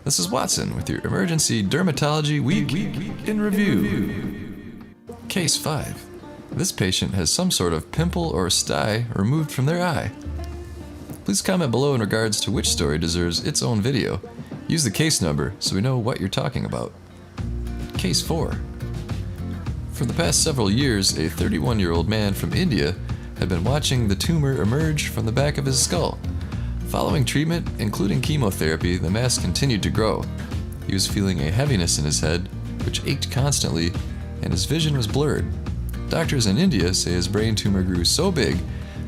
This is Watson with your Emergency Dermatology Week in Review. Case 5. This patient has some sort of pimple or sty removed from their eye. Please comment below in regards to which story deserves its own video. Use the case number so we know what you're talking about. Case 4. For the past several years, a 31-year-old man from India had been watching the tumor emerge from the back of his skull. Following treatment, including chemotherapy, the mass continued to grow. He was feeling a heaviness in his head, which ached constantly, and his vision was blurred. Doctors in India say his brain tumor grew so big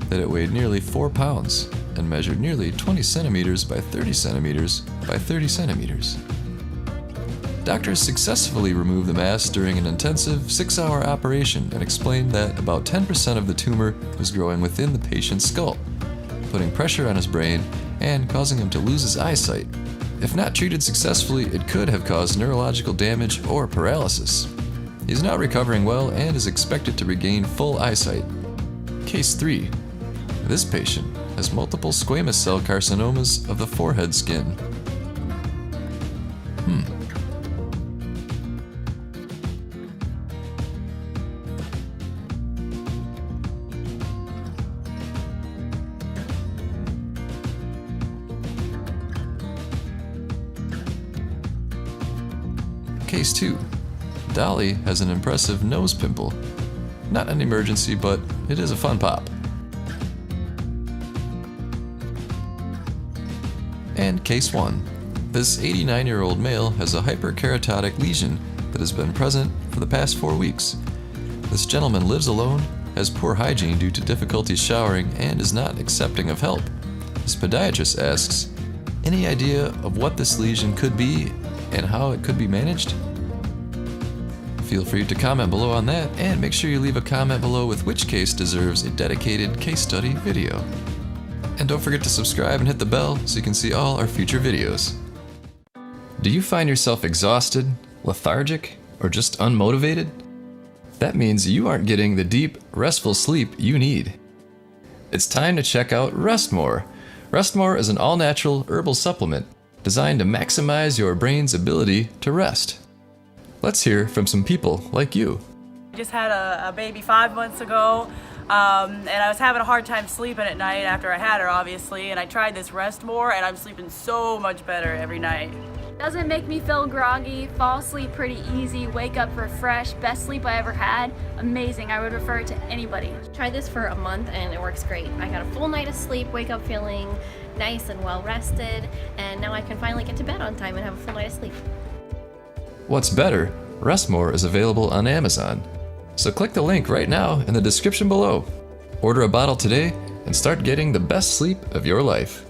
that it weighed nearly 4 pounds and measured nearly 20 centimeters by 30 centimeters by 30 centimeters. Doctors successfully removed the mass during an intensive 6-hour operation and explained that about 10% of the tumor was growing within the patient's skull, putting pressure on his brain and causing him to lose his eyesight. If not treated successfully, it could have caused neurological damage or paralysis. He is now recovering well and is expected to regain full eyesight. Case 3. This patient has multiple squamous cell carcinomas of the forehead skin. Case 2. Dolly has an impressive nose pimple. Not an emergency, but it is a fun pop. And Case 1. This 89-year-old male has a hyperkeratotic lesion that has been present for the past 4 weeks. This gentleman lives alone, has poor hygiene due to difficulty showering, and is not accepting of help. His podiatrist asks, "Any idea of what this lesion could be and how it could be managed?" Feel free to comment below on that, and make sure you leave a comment below with which case deserves a dedicated case study video. And don't forget to subscribe and hit the bell so you can see all our future videos. Do you find yourself exhausted, lethargic, or just unmotivated? That means you aren't getting the deep, restful sleep you need. It's time to check out Rest More. Rest More is an all-natural herbal supplement designed to maximize your brain's ability to rest. Let's hear from some people like you. I just had a baby 5 months ago, and I was having a hard time sleeping at night after I had her, obviously, and I tried this Rest More, and I'm sleeping so much better every night. Doesn't make me feel groggy, fall asleep pretty easy, wake up refreshed, best sleep I ever had. Amazing, I would refer it to anybody. Tried this for a month and it works great. I got a full night of sleep, wake up feeling nice and well rested, and now I can finally get to bed on time and have a full night of sleep. What's better, Rest More is available on Amazon. So click the link right now in the description below. Order a bottle today and start getting the best sleep of your life.